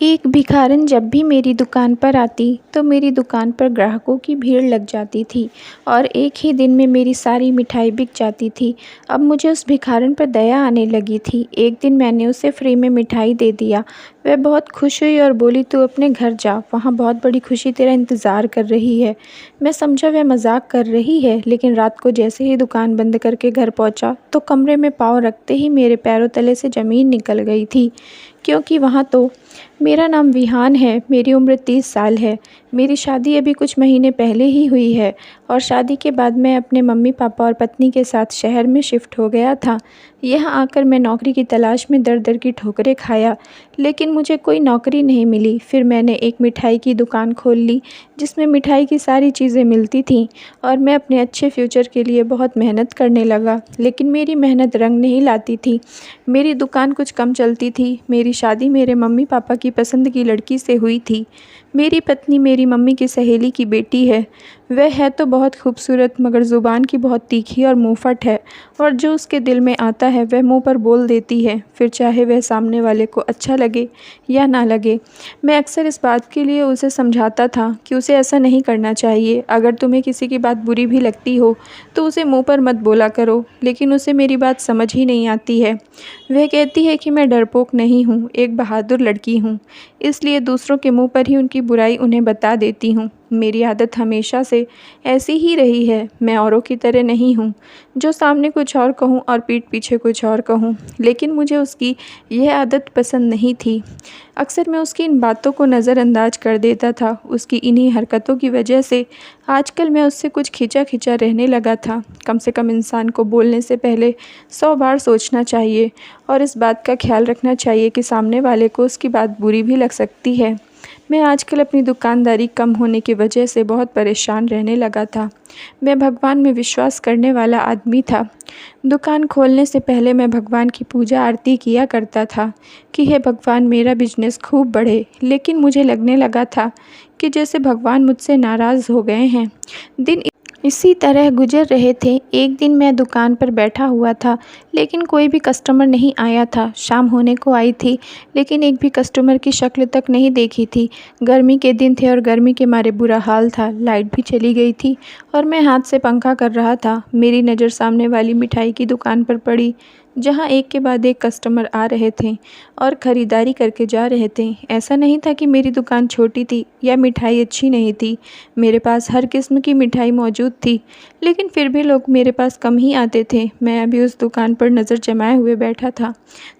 एक भिखारन जब भी मेरी दुकान पर आती तो मेरी दुकान पर ग्राहकों की भीड़ लग जाती थी और एक ही दिन में मेरी सारी मिठाई बिक जाती थी। अब मुझे उस भिखारन पर दया आने लगी थी। एक दिन मैंने उसे फ्री में मिठाई दे दिया। वह बहुत खुश हुई और बोली, तू अपने घर जा, वहाँ बहुत बड़ी खुशी तेरा इंतज़ार कर रही है। मैं समझा वह मजाक कर रही है, लेकिन रात को जैसे ही दुकान बंद करके घर पहुँचा तो कमरे में पाँव रखते ही मेरे पैरों तले से ज़मीन निकल गई थी, क्योंकि वहाँ तो मेरा नाम विहान है, मेरी उम्र 30 साल है, मेरी शादी अभी कुछ महीने पहले ही हुई है और शादी के बाद मैं अपने मम्मी पापा और पत्नी के साथ शहर में शिफ्ट हो गया था। यहाँ आकर मैं नौकरी की तलाश में दर-दर की ठोकरें खाया, लेकिन मुझे कोई नौकरी नहीं मिली। फिर मैंने एक मिठाई की दुकान खोल ली, जिसमें मिठाई की सारी चीज़ें मिलती थीं और मैं अपने अच्छे फ्यूचर के लिए बहुत मेहनत करने लगा, लेकिन मेरी मेहनत रंग नहीं लाती थी। मेरी दुकान कुछ कम चलती थी। मेरी शादी मेरे मम्मी पापा की पसंद की लड़की से हुई थी। मेरी पत्नी मेरी मम्मी की सहेली की बेटी है। वह है तो बहुत खूबसूरत, मगर ज़ुबान की बहुत तीखी और मुँहफट है, और जो उसके दिल में आता है वह मुंह पर बोल देती है, फिर चाहे वह सामने वाले को अच्छा लगे या ना लगे। मैं अक्सर इस बात के लिए उसे समझाता था कि उसे ऐसा नहीं करना चाहिए। अगर तुम्हें किसी की बात बुरी भी लगती हो तो उसे मुंह पर मत बोला करो, लेकिन उसे मेरी बात समझ ही नहीं आती है। वह कहती है कि मैं डरपोक नहीं हूँ, एक बहादुर लड़की हूँ, इसलिए दूसरों के मुंह पर ही उनकी बुराई उन्हें बता देती हूँ। मेरी आदत हमेशा से ऐसी ही रही है। मैं औरों की तरह नहीं हूँ, जो सामने कुछ और कहूँ और पीठ पीछे कुछ और कहूँ, लेकिन मुझे उसकी यह आदत पसंद नहीं थी। अक्सर मैं उसकी इन बातों को नज़रअंदाज कर देता था। उसकी इन्हीं हरकतों की वजह से आजकल मैं उससे कुछ खिंचा खिंचा रहने लगा था। कम से कम इंसान को बोलने से पहले 100 बार सोचना चाहिए और इस बात का ख्याल रखना चाहिए कि सामने वाले को उसकी बात बुरी भी लग सकती है। मैं आजकल अपनी दुकानदारी कम होने की वजह से बहुत परेशान रहने लगा था। मैं भगवान में विश्वास करने वाला आदमी था। दुकान खोलने से पहले मैं भगवान की पूजा आरती किया करता था कि हे भगवान, मेरा बिजनेस खूब बढ़े, लेकिन मुझे लगने लगा था कि जैसे भगवान मुझसे नाराज़ हो गए हैं। दिन इसी तरह गुजर रहे थे। एक दिन मैं दुकान पर बैठा हुआ था, लेकिन कोई भी कस्टमर नहीं आया था। शाम होने को आई थी, लेकिन एक भी कस्टमर की शक्ल तक नहीं देखी थी। गर्मी के दिन थे और गर्मी के मारे बुरा हाल था। लाइट भी चली गई थी और मैं हाथ से पंखा कर रहा था। मेरी नज़र सामने वाली मिठाई की दुकान पर पड़ी, जहाँ एक के बाद एक कस्टमर आ रहे थे और ख़रीदारी करके जा रहे थे। ऐसा नहीं था कि मेरी दुकान छोटी थी या मिठाई अच्छी नहीं थी। मेरे पास हर किस्म की मिठाई मौजूद थी, लेकिन फिर भी लोग मेरे पास कम ही आते थे। मैं अभी उस दुकान पर नज़र जमाए हुए बैठा था,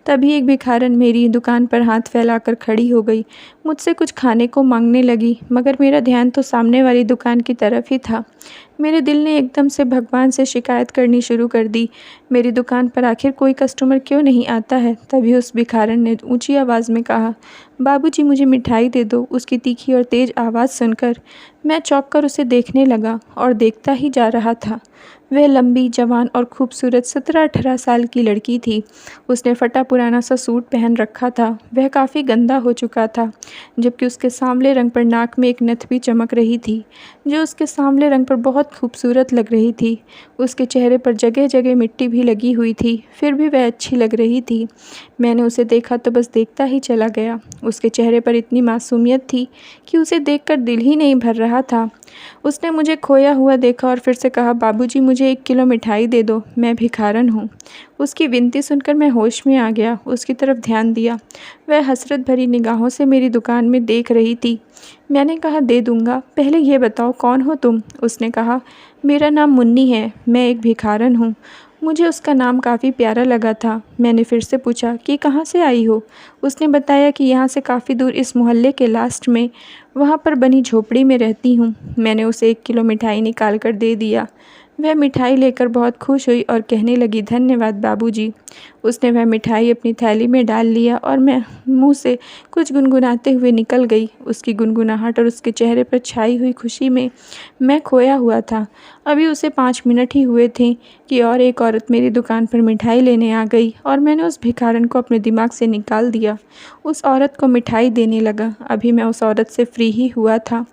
तभी एक भिखारन मेरी दुकान पर हाथ फैलाकर खड़ी हो गई। मुझसे कुछ खाने को मांगने लगी, मगर मेरा ध्यान तो सामने वाली दुकान की तरफ ही था। मेरे दिल ने एकदम से भगवान से शिकायत करनी शुरू कर दी, मेरी दुकान पर आखिर कोई कस्टमर क्यों नहीं आता है। तभी उस भिखारन ने ऊंची आवाज़ में कहा, बाबूजी, मुझे मिठाई दे दो। उसकी तीखी और तेज़ आवाज़ सुनकर मैं चौंक कर उसे देखने लगा और देखता ही जा रहा था। वह लंबी, जवान और खूबसूरत 17-18 साल की लड़की थी। उसने फटा पुराना सा सूट पहन रखा था। वह काफ़ी गंदा हो चुका था, जबकि उसके सांवले रंग पर नाक में एक नथ भी चमक रही थी, जो उसके सांवले रंग पर बहुत खूबसूरत लग रही थी। उसके चेहरे पर जगह जगह मिट्टी भी लगी हुई थी, फिर भी वह अच्छी लग रही थी। मैंने उसे देखा तो बस देखता ही चला गया। उसके चेहरे पर इतनी मासूमियत थी कि उसे देखकर दिल ही नहीं भर रहा था। उसने मुझे खोया हुआ देखा और फिर से कहा, बाबूजी, मुझे 1 किलो मिठाई दे दो, मैं भिखारन हूँ। उसकी विनती सुनकर मैं होश में आ गया, उसकी तरफ ध्यान दिया। वह हसरत भरी निगाहों से मेरी दुकान में देख रही थी। मैंने कहा, दे दूँगा, पहले ये बताओ कौन हो तुम? उसने कहा, मेरा नाम मुन्नी है, मैं एक भिखारन हूँ। मुझे उसका नाम काफ़ी प्यारा लगा था। मैंने फिर से पूछा कि कहाँ से आई हो? उसने बताया कि यहाँ से काफ़ी दूर इस मोहल्ले के लास्ट में, वहाँ पर बनी झोपड़ी में रहती हूँ। मैंने उसे 1 किलो मिठाई निकाल कर दे दिया। वह मिठाई लेकर बहुत खुश हुई और कहने लगी, धन्यवाद बाबूजी। उसने वह मिठाई अपनी थैली में डाल लिया और मैं मुंह से कुछ गुनगुनाते हुए निकल गई। उसकी गुनगुनाहट और उसके चेहरे पर छाई हुई खुशी में मैं खोया हुआ था। अभी उसे 5 मिनट ही हुए थे कि और एक औरत मेरी दुकान पर मिठाई लेने आ गई और मैंने उस भिखारन को अपने दिमाग से निकाल दिया। उस औरत को मिठाई देने लगा। अभी मैं उस औरत से फ्री ही हुआ था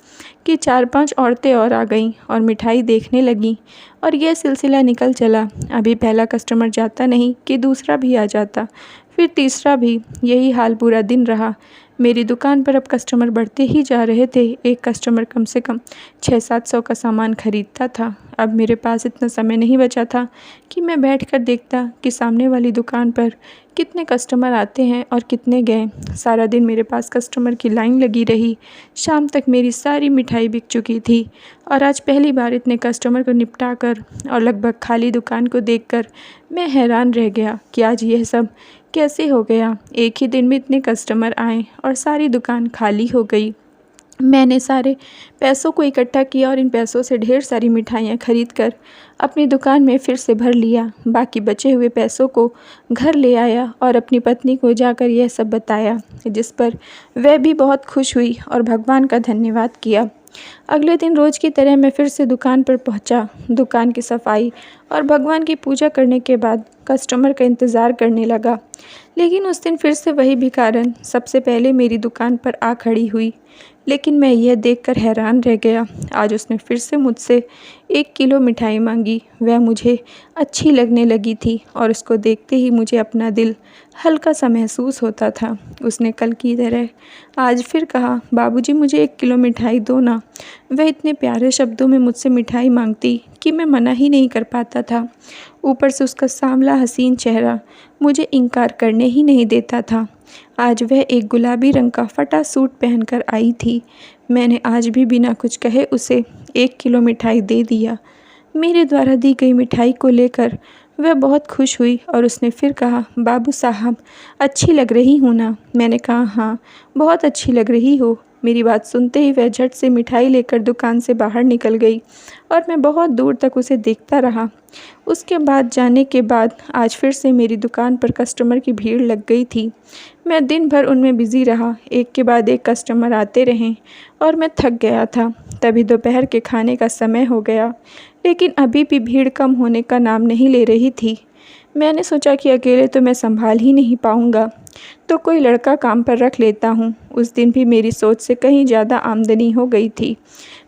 कि 4-5 औरतें और आ गईं और मिठाई देखने लगीं, और यह सिलसिला निकल चला। अभी पहला कस्टमर जाता नहीं कि दूसरा भी आ जाता, फिर तीसरा भी। यही हाल पूरा दिन रहा। मेरी दुकान पर अब कस्टमर बढ़ते ही जा रहे थे। एक कस्टमर कम से कम 600-700 का सामान खरीदता था। अब मेरे पास इतना समय नहीं बचा था कि मैं बैठकर देखता कि सामने वाली दुकान पर कितने कस्टमर आते हैं और कितने गए। सारा दिन मेरे पास कस्टमर की लाइन लगी रही। शाम तक मेरी सारी मिठाई बिक चुकी थी और आज पहली बार इतने कस्टमर को निपटा कर और लगभग खाली दुकान को देखकर मैं हैरान रह गया कि आज यह सब कैसे हो गया। एक ही दिन में इतने कस्टमर आए और सारी दुकान खाली हो गई। मैंने सारे पैसों को इकट्ठा किया और इन पैसों से ढेर सारी मिठाइयाँ खरीद कर अपनी दुकान में फिर से भर लिया। बाकी बचे हुए पैसों को घर ले आया और अपनी पत्नी को जाकर यह सब बताया, जिस पर वह भी बहुत खुश हुई और भगवान का धन्यवाद किया। अगले दिन रोज़ की तरह मैं फिर से दुकान पर पहुंचा। दुकान की सफाई और भगवान की पूजा करने के बाद कस्टमर का इंतज़ार करने लगा। लेकिन उस दिन फिर से वही भिखारन सबसे पहले मेरी दुकान पर आ खड़ी हुई। लेकिन मैं यह देखकर हैरान रह गया। आज उसने फिर से मुझसे 1 किलो मिठाई मांगी। वह मुझे अच्छी लगने लगी थी और उसको देखते ही मुझे अपना दिल हल्का सा महसूस होता था। उसने कल की तरह आज फिर कहा, बाबूजी मुझे 1 किलो मिठाई दो ना। वह इतने प्यारे शब्दों में मुझसे मिठाई मांगती कि मैं मना ही नहीं कर पाता था। ऊपर से उसका सांवला हसीन चेहरा मुझे इनकार करने ही नहीं देता था। आज वह एक गुलाबी रंग का फटा सूट पहनकर आई थी। मैंने आज भी बिना कुछ कहे उसे 1 किलो मिठाई दे दिया। मेरे द्वारा दी गई मिठाई को लेकर वह बहुत खुश हुई और उसने फिर कहा, बाबू साहब अच्छी लग रही हूँ ना। मैंने कहा, हाँ बहुत अच्छी लग रही हो। मेरी बात सुनते ही वह झट से मिठाई लेकर दुकान से बाहर निकल गई और मैं बहुत दूर तक उसे देखता रहा। उसके बाद जाने के बाद आज फिर से मेरी दुकान पर कस्टमर की भीड़ लग गई थी। मैं दिन भर उनमें बिज़ी रहा। एक के बाद एक कस्टमर आते रहे और मैं थक गया था। तभी दोपहर के खाने का समय हो गया, लेकिन अभी भी भीड़ कम होने का नाम नहीं ले रही थी। मैंने सोचा कि अकेले तो मैं संभाल ही नहीं पाऊँगा, तो कोई लड़का काम पर रख लेता हूँ। उस दिन भी मेरी सोच से कहीं ज़्यादा आमदनी हो गई थी।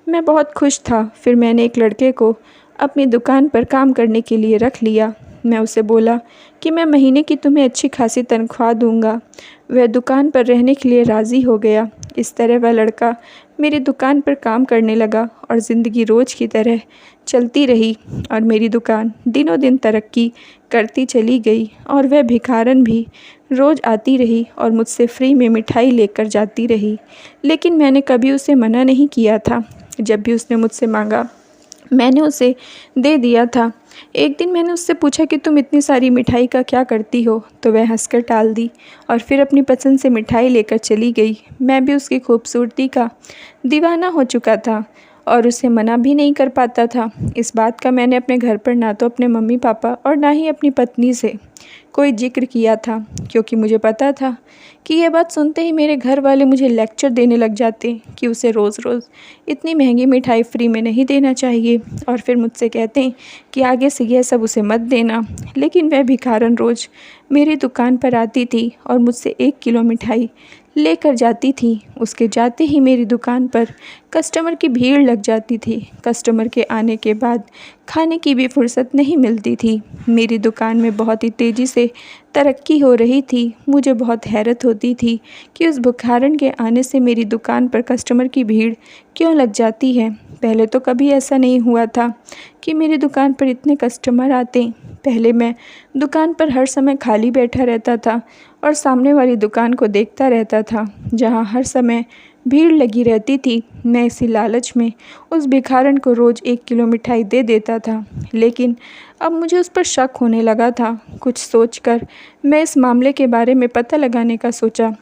मैं बहुत खुश था। फिर मैंने एक लड़के को अपनी दुकान पर काम करने के लिए रख लिया। मैं उसे बोला कि मैं महीने की तुम्हें अच्छी खासी तनख्वाह दूंगा। वह दुकान पर रहने के लिए राज़ी हो गया। इस तरह वह लड़का मेरी दुकान पर काम करने लगा और ज़िंदगी रोज़ की तरह चलती रही और मेरी दुकान दिनों दिन तरक्की करती चली गई और वह भिखारन भी रोज़ आती रही और मुझसे फ्री में मिठाई लेकर जाती रही। लेकिन मैंने कभी उसे मना नहीं किया था। जब भी उसने मुझसे मांगा मैंने उसे दे दिया था। एक दिन मैंने उससे पूछा कि तुम इतनी सारी मिठाई का क्या करती हो, तो वह हंसकर टाल दी और फिर अपनी पसंद से मिठाई लेकर चली गई। मैं भी उसकी खूबसूरती का दीवाना हो चुका था और उसे मना भी नहीं कर पाता था। इस बात का मैंने अपने घर पर ना तो अपने मम्मी पापा और ना ही अपनी पत्नी से कोई जिक्र किया था, क्योंकि मुझे पता था कि यह बात सुनते ही मेरे घर वाले मुझे लेक्चर देने लग जाते कि उसे रोज़ रोज़ इतनी महंगी मिठाई फ्री में नहीं देना चाहिए और फिर मुझसे कहते कि आगे से यह सब उसे मत देना। लेकिन वह भिखारन रोज़ मेरी दुकान पर आती थी और मुझसे 1 किलो मिठाई लेकर जाती थी। उसके जाते ही मेरी दुकान पर कस्टमर की भीड़ लग जाती थी। कस्टमर के आने के बाद खाने की भी फुर्सत नहीं मिलती थी। मेरी दुकान में बहुत ही तेज़ी से तरक्की हो रही थी। मुझे बहुत हैरत होती थी कि उस भिखारन के आने से मेरी दुकान पर कस्टमर की भीड़ क्यों लग जाती है। पहले तो कभी ऐसा नहीं हुआ था कि मेरी दुकान पर इतने कस्टमर आते। पहले मैं दुकान पर हर समय खाली बैठा रहता था और सामने वाली दुकान को देखता रहता था, जहाँ हर समय भीड़ लगी रहती थी। मैं इसी लालच में उस भिखारन को रोज़ 1 किलो मिठाई दे देता था। लेकिन अब मुझे उस पर शक होने लगा था। कुछ सोचकर मैं इस मामले के बारे में पता लगाने का सोचा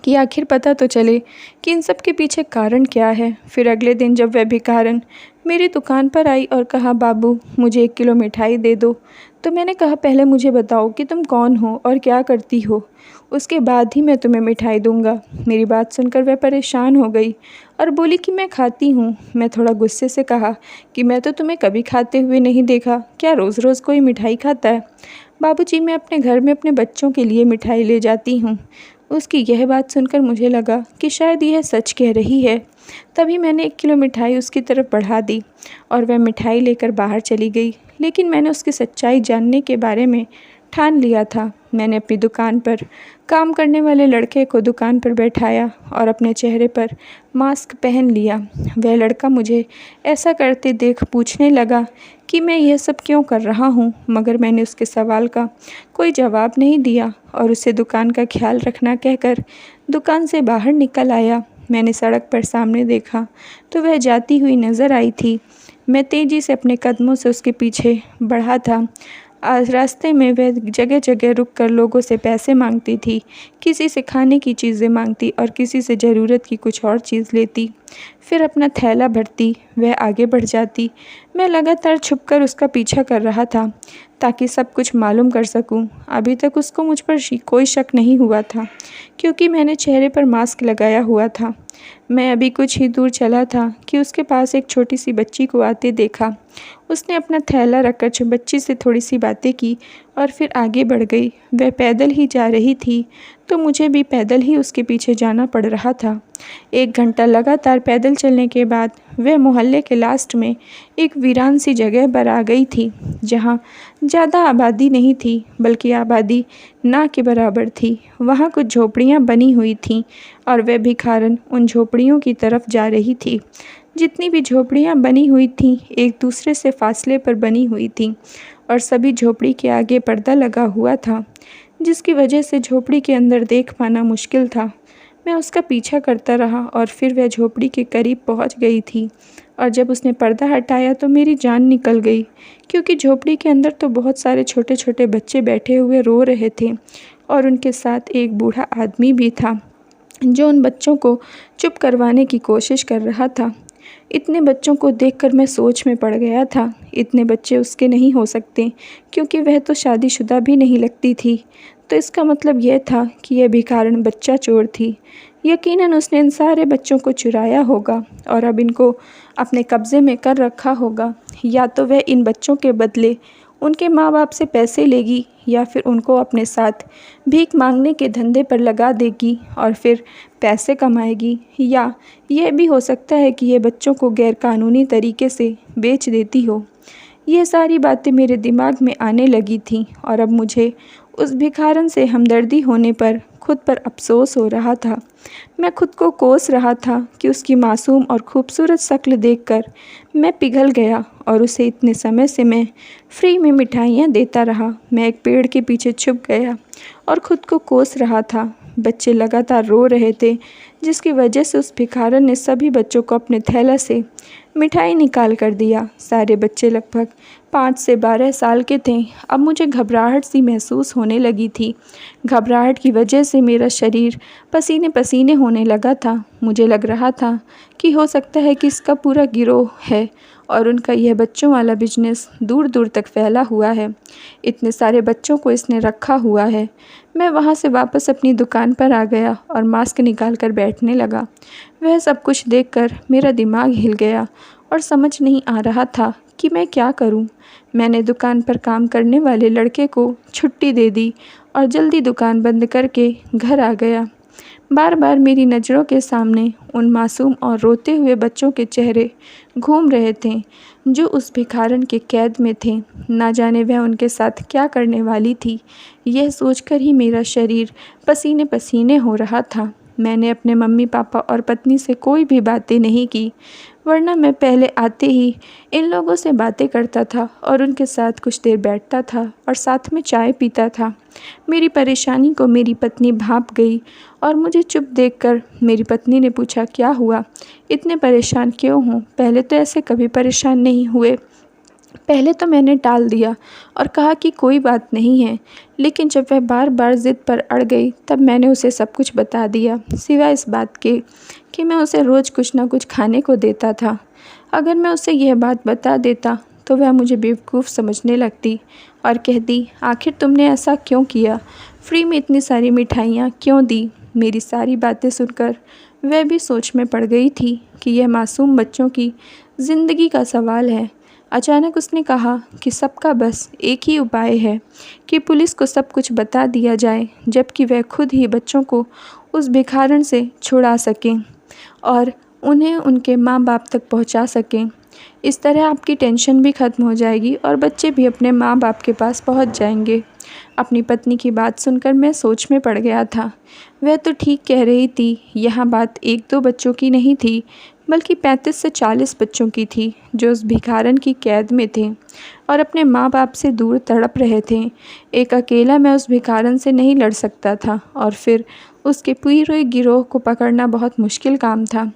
कि आखिर पता तो चले कि इन सब के पीछे कारण क्या है। फिर अगले दिन जब वह भिखारन मेरी दुकान पर आई और कहा, बाबू मुझे 1 किलो मिठाई दे दो, तो मैंने कहा, पहले मुझे बताओ कि तुम कौन हो और क्या करती हो, उसके बाद ही मैं तुम्हें मिठाई दूंगा। मेरी बात सुनकर वह परेशान हो गई और बोली कि मैं खाती हूँ। मैं थोड़ा गुस्से से कहा कि मैं तो तुम्हें कभी खाते हुए नहीं देखा, क्या रोज़ रोज़ कोई मिठाई खाता है? बाबूजी, मैं अपने घर में अपने बच्चों के लिए मिठाई ले जाती हूँ। उसकी यह बात सुनकर मुझे लगा कि शायद यह सच कह रही है। तभी मैंने 1 किलो मिठाई उसकी तरफ बढ़ा दी और वह मिठाई लेकर बाहर चली गई। लेकिन मैंने उसकी सच्चाई जानने के बारे में ठान लिया था। मैंने अपनी दुकान पर काम करने वाले लड़के को दुकान पर बैठाया और अपने चेहरे पर मास्क पहन लिया। वह लड़का मुझे ऐसा करते देख पूछने लगा कि मैं यह सब क्यों कर रहा हूँ, मगर मैंने उसके सवाल का कोई जवाब नहीं दिया और उसे दुकान का ख्याल रखना कहकर दुकान से बाहर निकल आया। मैंने सड़क पर सामने देखा तो वह जाती हुई नज़र आई थी। मैं तेज़ी से अपने कदमों से उसके पीछे बढ़ा था। आज रास्ते में वह जगह जगह रुककर लोगों से पैसे मांगती थी, किसी से खाने की चीज़ें मांगती और किसी से ज़रूरत की कुछ और चीज़ लेती, फिर अपना थैला भरती। वह आगे बढ़ जाती। मैं लगातार छुपकर उसका पीछा कर रहा था ताकि सब कुछ मालूम कर सकूं। अभी तक उसको मुझ पर कोई शक नहीं हुआ था क्योंकि मैंने चेहरे पर मास्क लगाया हुआ था। मैं अभी कुछ ही दूर चला था कि उसके पास एक छोटी सी बच्ची को आते देखा। उसने अपना थैला रखकर बच्ची से थोड़ी सी बातें की और फिर आगे बढ़ गई। वह पैदल ही जा रही थी तो मुझे भी पैदल ही उसके पीछे जाना पड़ रहा था। 1 घंटा लगातार पैदल चलने के बाद वह मोहल्ले के लास्ट में एक वीरान सी जगह पर आ गई थी, जहाँ ज़्यादा आबादी नहीं थी बल्कि आबादी ना के बराबर थी। वहाँ कुछ झोपड़ियाँ बनी हुई थीं और वह भिखारन उन झोपड़ियों की तरफ जा रही थी। जितनी भी झोपड़ियाँ बनी हुई थीं एक दूसरे से फासले पर बनी हुई थीं और सभी झोपड़ी के आगे पर्दा लगा हुआ था, जिसकी वजह से झोपड़ी के अंदर देख पाना मुश्किल था। मैं उसका पीछा करता रहा और फिर वह झोपड़ी के करीब पहुंच गई थी और जब उसने पर्दा हटाया तो मेरी जान निकल गई, क्योंकि झोपड़ी के अंदर तो बहुत सारे छोटे छोटे बच्चे बैठे हुए रो रहे थे और उनके साथ एक बूढ़ा आदमी भी था जो उन बच्चों को चुप करवाने की कोशिश कर रहा था। इतने बच्चों को देखकर मैं सोच में पड़ गया था। इतने बच्चे उसके नहीं हो सकते क्योंकि वह तो शादीशुदा भी नहीं लगती थी। तो इसका मतलब यह था कि यह भिखारन बच्चा चोर थी। यकीनन उसने इन सारे बच्चों को चुराया होगा और अब इनको अपने कब्ज़े में कर रखा होगा। या तो वह इन बच्चों के बदले उनके माँ बाप से पैसे लेगी या फिर उनको अपने साथ भीख मांगने के धंधे पर लगा देगी और फिर पैसे कमाएगी। या यह भी हो सकता है कि यह बच्चों को गैरकानूनी तरीके से बेच देती हो। ये सारी बातें मेरे दिमाग में आने लगी थीं और अब मुझे उस भिखारन से हमदर्दी होने पर खुद पर अफसोस हो रहा था। मैं खुद को कोस रहा था कि उसकी मासूम और खूबसूरत शक्ल देखकर मैं पिघल गया और उसे इतने समय से मैं फ्री में मिठाइयाँ देता रहा। मैं एक पेड़ के पीछे छुप गया और ख़ुद को कोस रहा था। बच्चे लगातार रो रहे थे, जिसकी वजह से उस भिखारन ने सभी बच्चों को अपने थैला से मिठाई निकाल कर दिया। सारे बच्चे लगभग 5 से 12 साल के थे। अब मुझे घबराहट सी महसूस होने लगी थी। घबराहट की वजह से मेरा शरीर पसीने पसीने होने लगा था। मुझे लग रहा था कि हो सकता है कि इसका पूरा गिरोह है और उनका यह बच्चों वाला बिजनेस दूर दूर तक फैला हुआ है। इतने सारे बच्चों को इसने रखा हुआ है। मैं वहाँ से वापस अपनी दुकान पर आ गया और मास्क निकाल कर बैठने लगा। वह सब कुछ देखकर मेरा दिमाग हिल गया और समझ नहीं आ रहा था कि मैं क्या करूं। मैंने दुकान पर काम करने वाले लड़के को छुट्टी दे दी और जल्दी दुकान बंद करके घर आ गया। बार बार मेरी नज़रों के सामने उन मासूम और रोते हुए बच्चों के चेहरे घूम रहे थे जो उस भिखारन के कैद में थे। ना जाने वह उनके साथ क्या करने वाली थी। यह सोचकर ही मेरा शरीर पसीने पसीने हो रहा था। मैंने अपने मम्मी पापा और पत्नी से कोई भी बातें नहीं की, वरना मैं पहले आते ही इन लोगों से बातें करता था और उनके साथ कुछ देर बैठता था और साथ में चाय पीता था। मेरी परेशानी को मेरी पत्नी भांप गई और मुझे चुप देखकर मेरी पत्नी ने पूछा, क्या हुआ, इतने परेशान क्यों हो? पहले तो ऐसे कभी परेशान नहीं हुए। पहले तो मैंने टाल दिया और कहा कि कोई बात नहीं है, लेकिन जब वह बार बार ज़िद पर अड़ गई तब मैंने उसे सब कुछ बता दिया, सिवाय इस बात के कि मैं उसे रोज़ कुछ ना कुछ खाने को देता था। अगर मैं उसे यह बात बता देता तो वह मुझे बेवकूफ़ समझने लगती और कहती, आखिर तुमने ऐसा क्यों किया, फ्री में इतनी सारी मिठाइयाँ क्यों दी? मेरी सारी बातें सुनकर वह भी सोच में पड़ गई थी कि यह मासूम बच्चों की ज़िंदगी का सवाल है। अचानक उसने कहा कि सबका बस एक ही उपाय है कि पुलिस को सब कुछ बता दिया जाए, जबकि वह खुद ही बच्चों को उस भिखारन से छुड़ा सकें और उन्हें उनके माँ बाप तक पहुंचा सकें। इस तरह आपकी टेंशन भी ख़त्म हो जाएगी और बच्चे भी अपने माँ बाप के पास पहुंच जाएंगे। अपनी पत्नी की बात सुनकर मैं सोच में पड़ गया था। वह तो ठीक कह रही थी। यहाँ बात 1-2 बच्चों की नहीं थी, बल्कि 35 से 40 बच्चों की थी, जो उस भिखारन की कैद में थे और अपने माँ बाप से दूर तड़प रहे थे। एक अकेला मैं उस भिखारन से नहीं लड़ सकता था, और फिर उसके पूरे गिरोह को पकड़ना बहुत मुश्किल काम था।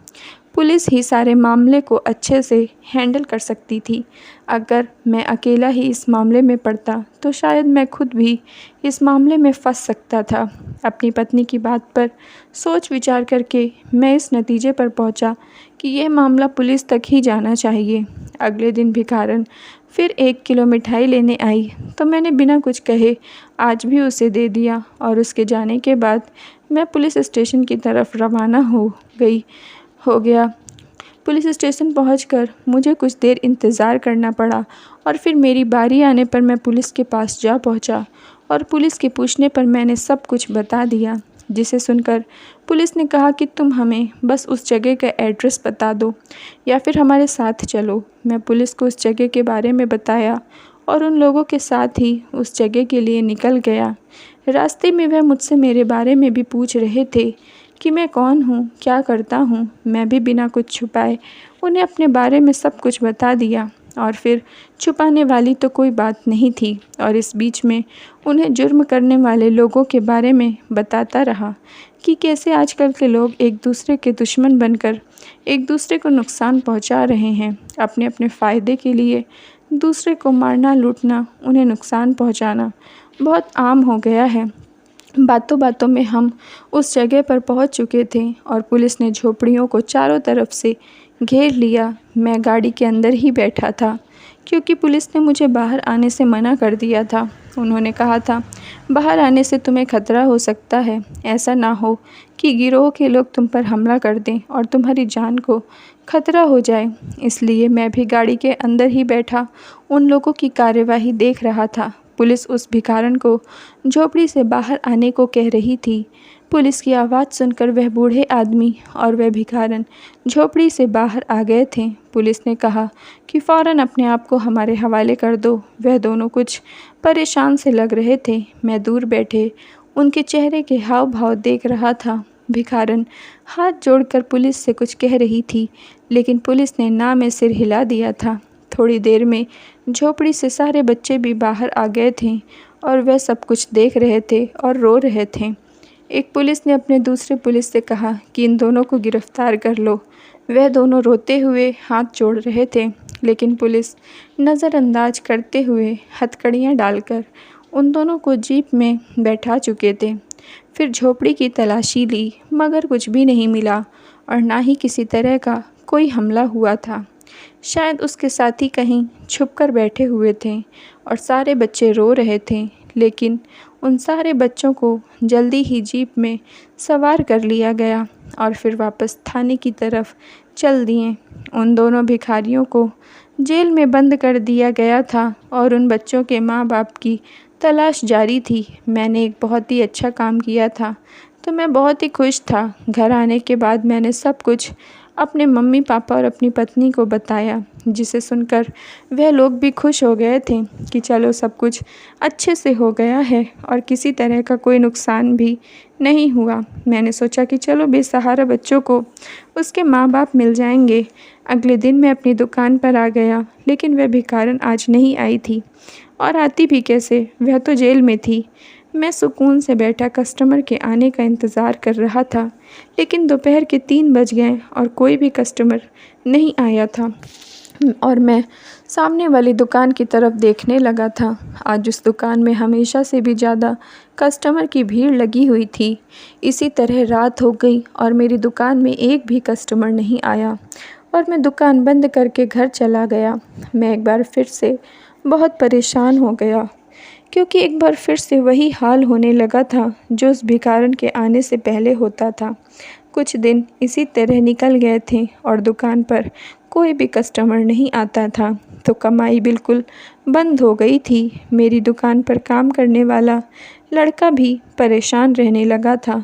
पुलिस ही सारे मामले को अच्छे से हैंडल कर सकती थी। अगर मैं अकेला ही इस मामले में पड़ता तो शायद मैं खुद भी इस मामले में फंस सकता था। अपनी पत्नी की बात पर सोच विचार करके मैं इस नतीजे पर पहुंचा कि यह मामला पुलिस तक ही जाना चाहिए। अगले दिन भिखारन फिर 1 किलो मिठाई लेने आई तो मैंने बिना कुछ कहे आज भी उसे दे दिया, और उसके जाने के बाद मैं पुलिस स्टेशन की तरफ रवाना हो गया। पुलिस स्टेशन पहुंचकर मुझे कुछ देर इंतज़ार करना पड़ा, और फिर मेरी बारी आने पर मैं पुलिस के पास जा पहुंचा, और पुलिस के पूछने पर मैंने सब कुछ बता दिया, जिसे सुनकर पुलिस ने कहा कि तुम हमें बस उस जगह का एड्रेस बता दो या फिर हमारे साथ चलो। मैं पुलिस को उस जगह के बारे में बताया और उन लोगों के साथ ही उस जगह के लिए निकल गया। रास्ते में वह मुझसे मेरे बारे में भी पूछ रहे थे कि मैं कौन हूँ, क्या करता हूँ। मैं भी बिना कुछ छुपाए उन्हें अपने बारे में सब कुछ बता दिया, और फिर छुपाने वाली तो कोई बात नहीं थी। और इस बीच में उन्हें जुर्म करने वाले लोगों के बारे में बताता रहा कि कैसे आजकल के लोग एक दूसरे के दुश्मन बनकर एक दूसरे को नुकसान पहुंचा रहे हैं। अपने अपने फ़ायदे के लिए दूसरे को मारना, लूटना, उन्हें नुकसान पहुंचाना बहुत आम हो गया है। बातों बातों में हम उस जगह पर पहुंच चुके थे और पुलिस ने झोपड़ियों को चारों तरफ से घेर लिया। मैं गाड़ी के अंदर ही बैठा था, क्योंकि पुलिस ने मुझे बाहर आने से मना कर दिया था। उन्होंने कहा था, बाहर आने से तुम्हें खतरा हो सकता है, ऐसा ना हो कि गिरोह के लोग तुम पर हमला कर दें और तुम्हारी जान को खतरा हो जाए। इसलिए मैं भी गाड़ी के अंदर ही बैठा उन लोगों की कार्यवाही देख रहा था। पुलिस उस भिखारन को झोपड़ी से बाहर आने को कह रही थी। पुलिस की आवाज़ सुनकर वह बूढ़े आदमी और वह भिखारन झोपड़ी से बाहर आ गए थे। पुलिस ने कहा कि फ़ौरन अपने आप को हमारे हवाले कर दो। वह दोनों कुछ परेशान से लग रहे थे। मैं दूर बैठे उनके चेहरे के हाव भाव देख रहा था। भिखारन हाथ जोड़कर पुलिस से कुछ कह रही थी, लेकिन पुलिस ने ना में सिर हिला दिया था। थोड़ी देर में झोपड़ी से सारे बच्चे भी बाहर आ गए थे और वह सब कुछ देख रहे थे और रो रहे थे। एक पुलिस ने अपने दूसरे पुलिस से कहा कि इन दोनों को गिरफ्तार कर लो। वह दोनों रोते हुए हाथ जोड़ रहे थे, लेकिन पुलिस नज़रअंदाज करते हुए हथकड़ियाँ डालकर उन दोनों को जीप में बैठा चुके थे। फिर झोपड़ी की तलाशी ली, मगर कुछ भी नहीं मिला और ना ही किसी तरह का कोई हमला हुआ था। शायद उसके साथी कहीं छुपकर बैठे हुए थे और सारे बच्चे रो रहे थे, लेकिन उन सारे बच्चों को जल्दी ही जीप में सवार कर लिया गया और फिर वापस थाने की तरफ चल दिए। उन दोनों भिखारियों को जेल में बंद कर दिया गया था और उन बच्चों के माँ बाप की तलाश जारी थी। मैंने एक बहुत ही अच्छा काम किया था, तो मैं बहुत ही खुश था। घर आने के बाद मैंने सब कुछ अपने मम्मी पापा और अपनी पत्नी को बताया, जिसे सुनकर वह लोग भी खुश हो गए थे कि चलो सब कुछ अच्छे से हो गया है और किसी तरह का कोई नुकसान भी नहीं हुआ। मैंने सोचा कि चलो बेसहारा बच्चों को उसके माँ बाप मिल जाएंगे। अगले दिन मैं अपनी दुकान पर आ गया, लेकिन वह भिखारन आज नहीं आई थी, और आती भी कैसे, वह तो जेल में थी। मैं सुकून से बैठा कस्टमर के आने का इंतज़ार कर रहा था, लेकिन दोपहर के 3 बज गए और कोई भी कस्टमर नहीं आया था और मैं सामने वाली दुकान की तरफ देखने लगा था। आज उस दुकान में हमेशा से भी ज़्यादा कस्टमर की भीड़ लगी हुई थी। इसी तरह रात हो गई और मेरी दुकान में एक भी कस्टमर नहीं आया और मैं दुकान बंद करके घर चला गया। मैं एक बार फिर से बहुत परेशान हो गया, क्योंकि एक बार फिर से वही हाल होने लगा था जो उस भिखारन के आने से पहले होता था। कुछ दिन इसी तरह निकल गए थे और दुकान पर कोई भी कस्टमर नहीं आता था, तो कमाई बिल्कुल बंद हो गई थी। मेरी दुकान पर काम करने वाला लड़का भी परेशान रहने लगा था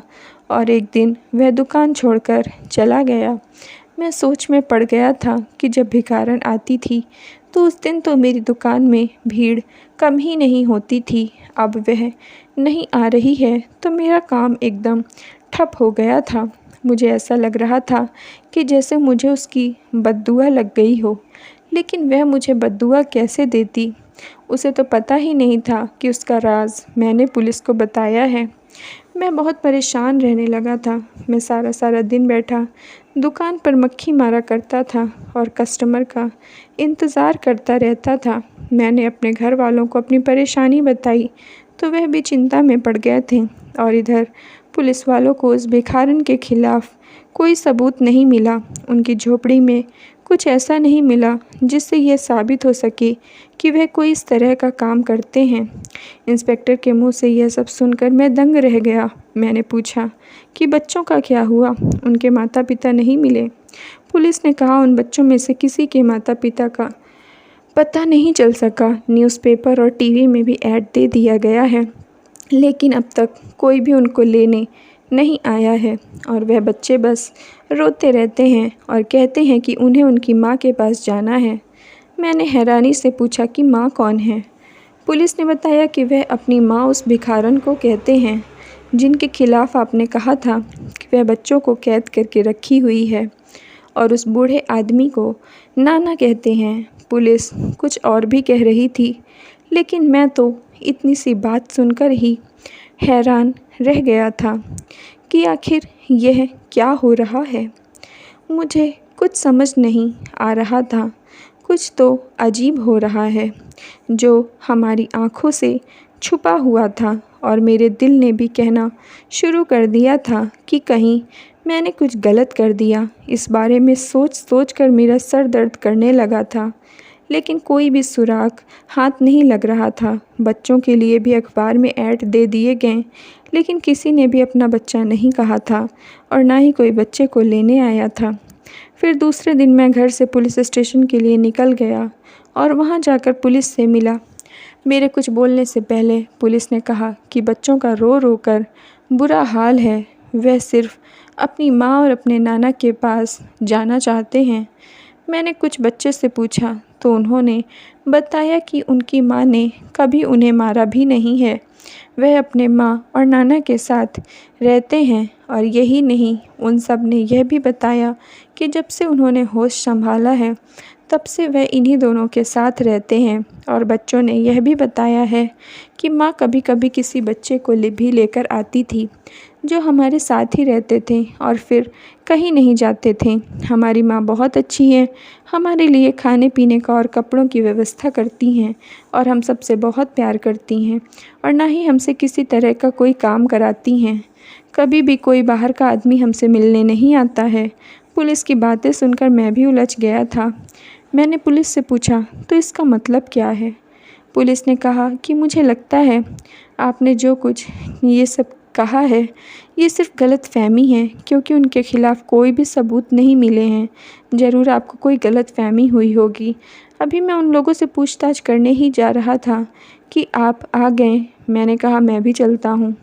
और एक दिन वह दुकान छोड़कर चला गया। मैं सोच में पड़ गया था कि जब भिखारन आती थी तो उस दिन तो मेरी दुकान में भीड़ कम ही नहीं होती थी। अब वह नहीं आ रही है तो मेरा काम एकदम ठप हो गया था। मुझे ऐसा लग रहा था कि जैसे मुझे उसकी बद्दुआ लग गई हो। लेकिन वह मुझे बद्दुआ कैसे देती? उसे तो पता ही नहीं था कि उसका राज मैंने पुलिस को बताया है। मैं बहुत परेशान रहने लगा था। मैं सारा सारा दिन बैठा दुकान पर मक्खी मारा करता था और कस्टमर का इंतज़ार करता रहता था। मैंने अपने घर वालों को अपनी परेशानी बताई तो वह भी चिंता में पड़ गए थे और इधर पुलिस वालों को उस भिखारन के खिलाफ़ कोई सबूत नहीं मिला। उनकी झोपड़ी में कुछ ऐसा नहीं मिला जिससे यह साबित हो सके कि वह कोई इस तरह का काम करते हैं। इंस्पेक्टर के मुंह से यह सब सुनकर मैं दंग रह गया। मैंने पूछा कि बच्चों का क्या हुआ? उनके माता पिता नहीं मिले? पुलिस ने कहा उन बच्चों में से किसी के माता पिता का पता नहीं चल सका। न्यूज़पेपर और टीवी में भी ऐड दे दिया गया है, लेकिन अब तक कोई भी उनको लेने नहीं आया है और वह बच्चे बस रोते रहते हैं और कहते हैं कि उन्हें उनकी माँ के पास जाना है। मैंने हैरानी से पूछा कि माँ कौन है? पुलिस ने बताया कि वह अपनी माँ उस भिखारन को कहते हैं जिनके खिलाफ़ आपने कहा था कि वह बच्चों को कैद करके रखी हुई है, और उस बूढ़े आदमी को नाना कहते हैं। पुलिस कुछ और भी कह रही थी, लेकिन मैं तो इतनी सी बात सुनकर ही हैरान रह गया था कि आखिर यह क्या हो रहा है। मुझे कुछ समझ नहीं आ रहा था। कुछ तो अजीब हो रहा है जो हमारी आँखों से छुपा हुआ था, और मेरे दिल ने भी कहना शुरू कर दिया था कि कहीं मैंने कुछ गलत कर दिया। इस बारे में सोच सोच कर मेरा सर दर्द करने लगा था, लेकिन कोई भी सुराग हाथ नहीं लग रहा था। बच्चों के लिए भी अखबार में ऐड दे दिए गए, लेकिन किसी ने भी अपना बच्चा नहीं कहा था और ना ही कोई बच्चे को लेने आया था। फिर दूसरे दिन मैं घर से पुलिस स्टेशन के लिए निकल गया और वहां जाकर पुलिस से मिला। मेरे कुछ बोलने से पहले पुलिस ने कहा कि बच्चों का रो रो कर बुरा हाल है, वह सिर्फ अपनी माँ और अपने नाना के पास जाना चाहते हैं। मैंने कुछ बच्चे से पूछा तो उन्होंने बताया कि उनकी माँ ने कभी उन्हें मारा भी नहीं है। वह अपने माँ और नाना के साथ रहते हैं, और यही नहीं, उन सब ने यह भी बताया कि जब से उन्होंने होश संभाला है तब से वह इन्हीं दोनों के साथ रहते हैं। और बच्चों ने यह भी बताया है कि माँ कभी कभी किसी बच्चे को भी लेकर आती थी जो हमारे साथ ही रहते थे और फिर कहीं नहीं जाते थे। हमारी माँ बहुत अच्छी है, हमारे लिए खाने पीने का और कपड़ों की व्यवस्था करती हैं और हम सबसे बहुत प्यार करती हैं, और ना ही हमसे किसी तरह का कोई काम कराती हैं। कभी भी कोई बाहर का आदमी हमसे मिलने नहीं आता है। पुलिस की बातें सुनकर मैं भी उलझ गया था। मैंने पुलिस से पूछा तो इसका मतलब क्या है? पुलिस ने कहा कि मुझे लगता है आपने जो कुछ ये सब कहा है ये सिर्फ गलतफहमी है, क्योंकि उनके खिलाफ़ कोई भी सबूत नहीं मिले हैं। ज़रूर आपको कोई गलतफहमी हुई होगी। अभी मैं उन लोगों से पूछताछ करने ही जा रहा था कि आप आ गए। मैंने कहा मैं भी चलता हूँ।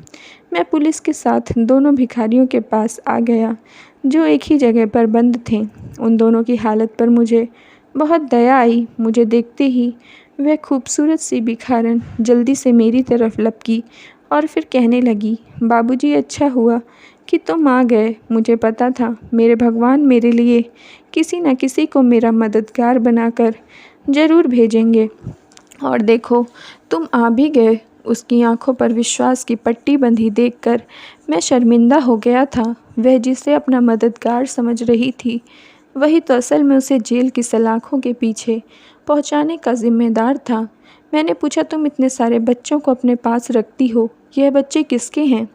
मैं पुलिस के साथ दोनों भिखारियों के पास आ गया जो एक ही जगह पर बंद थे। उन दोनों की हालत पर मुझे बहुत दया आई। मुझे देखते ही वह खूबसूरत सी भिखारन जल्दी से मेरी तरफ लपकी और फिर कहने लगी, बाबूजी अच्छा हुआ कि तुम आ गए। मुझे पता था मेरे भगवान मेरे लिए किसी न किसी को मेरा मददगार बनाकर ज़रूर भेजेंगे, और देखो तुम आ भी गए। उसकी आंखों पर विश्वास की पट्टी बंधी देखकर मैं शर्मिंदा हो गया था। वह जिसे अपना मददगार समझ रही थी वही तो असल में उसे जेल की सलाखों के पीछे पहुंचाने का जिम्मेदार था। मैंने पूछा तुम इतने सारे बच्चों को अपने पास रखती हो, यह बच्चे किसके हैं?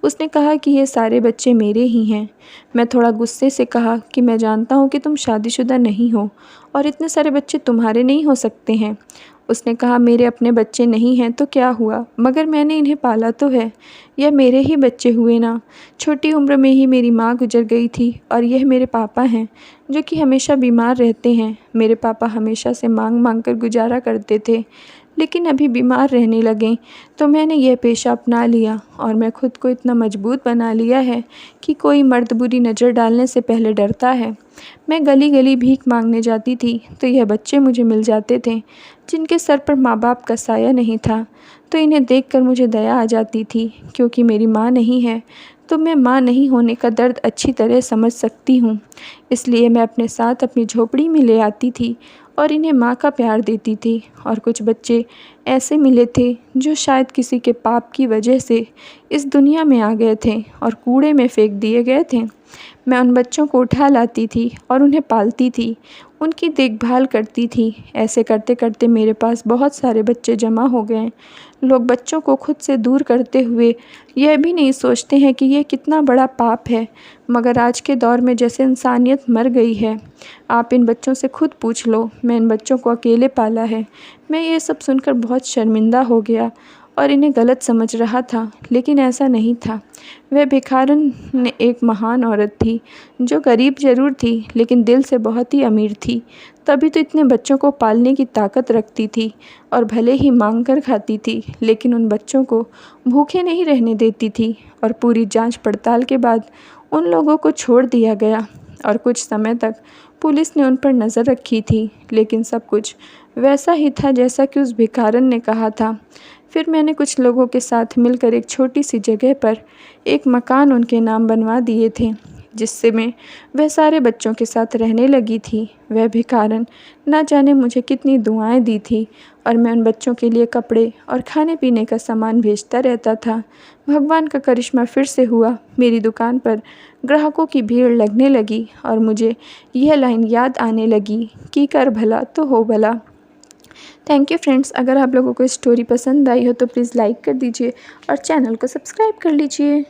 उसने कहा कि ये सारे बच्चे मेरे ही हैं। मैं थोड़ा गुस्से से कहा कि मैं जानता हूँ कि तुम शादीशुदा नहीं हो और इतने सारे बच्चे तुम्हारे नहीं हो सकते हैं। उसने कहा मेरे अपने बच्चे नहीं हैं तो क्या हुआ, मगर मैंने इन्हें पाला तो है। यह मेरे ही बच्चे हुए ना। छोटी उम्र में ही मेरी माँ गुजर गई थी, और यह मेरे पापा हैं जो कि हमेशा बीमार रहते हैं। मेरे पापा हमेशा से मांग मांग कर गुजारा करते थे, लेकिन अभी बीमार रहने लगें तो मैंने यह पेशा अपना लिया और मैं खुद को इतना मजबूत बना लिया है कि कोई मर्द बुरी नज़र डालने से पहले डरता है। मैं गली गली भीख मांगने जाती थी तो यह बच्चे मुझे मिल जाते थे जिनके सर पर माँ बाप का साया नहीं था। तो इन्हें देखकर मुझे दया आ जाती थी। क्योंकि मेरी माँ नहीं है तो मैं माँ नहीं होने का दर्द अच्छी तरह समझ सकती हूँ। इसलिए मैं अपने साथ अपनी झोपड़ी में ले आती थी और इन्हें माँ का प्यार देती थी। और कुछ बच्चे ऐसे मिले थे जो शायद किसी के पाप की वजह से इस दुनिया में आ गए थे और कूड़े में फेंक दिए गए थे। मैं उन बच्चों को उठा लाती थी और उन्हें पालती थी, उनकी देखभाल करती थी। ऐसे करते करते मेरे पास बहुत सारे बच्चे जमा हो गए। लोग बच्चों को खुद से दूर करते हुए यह भी नहीं सोचते हैं कि यह कितना बड़ा पाप है, मगर आज के दौर में जैसे इंसानियत मर गई है। आप इन बच्चों से खुद पूछ लो, मैं इन बच्चों को अकेले पाला है। मैं ये सब सुनकर बहुत शर्मिंदा हो गया और इन्हें गलत समझ रहा था, लेकिन ऐसा नहीं था। वह भिखारन ने एक महान औरत थी जो गरीब ज़रूर थी लेकिन दिल से बहुत ही अमीर थी। तभी तो इतने बच्चों को पालने की ताकत रखती थी और भले ही मांग कर खाती थी लेकिन उन बच्चों को भूखे नहीं रहने देती थी। और पूरी जांच पड़ताल के बाद उन लोगों को छोड़ दिया गया और कुछ समय तक पुलिस ने उन पर नज़र रखी थी, लेकिन सब कुछ वैसा ही था जैसा कि उस भिखारन ने कहा था। फिर मैंने कुछ लोगों के साथ मिलकर एक छोटी सी जगह पर एक मकान उनके नाम बनवा दिए थे, जिससे मैं वह सारे बच्चों के साथ रहने लगी थी। वह भिखारन ना जाने मुझे कितनी दुआएं दी थी और मैं उन बच्चों के लिए कपड़े और खाने पीने का सामान भेजता रहता था। भगवान का करिश्मा फिर से हुआ। मेरी दुकान पर ग्राहकों की भीड़ लगने लगी और मुझे यह लाइन याद आने लगी कि कर भला तो हो भला। Thank you friends. अगर आप लोगों को स्टोरी पसंद आई हो तो प्लीज़ लाइक कर दीजिए और चैनल को सब्सक्राइब कर लीजिए।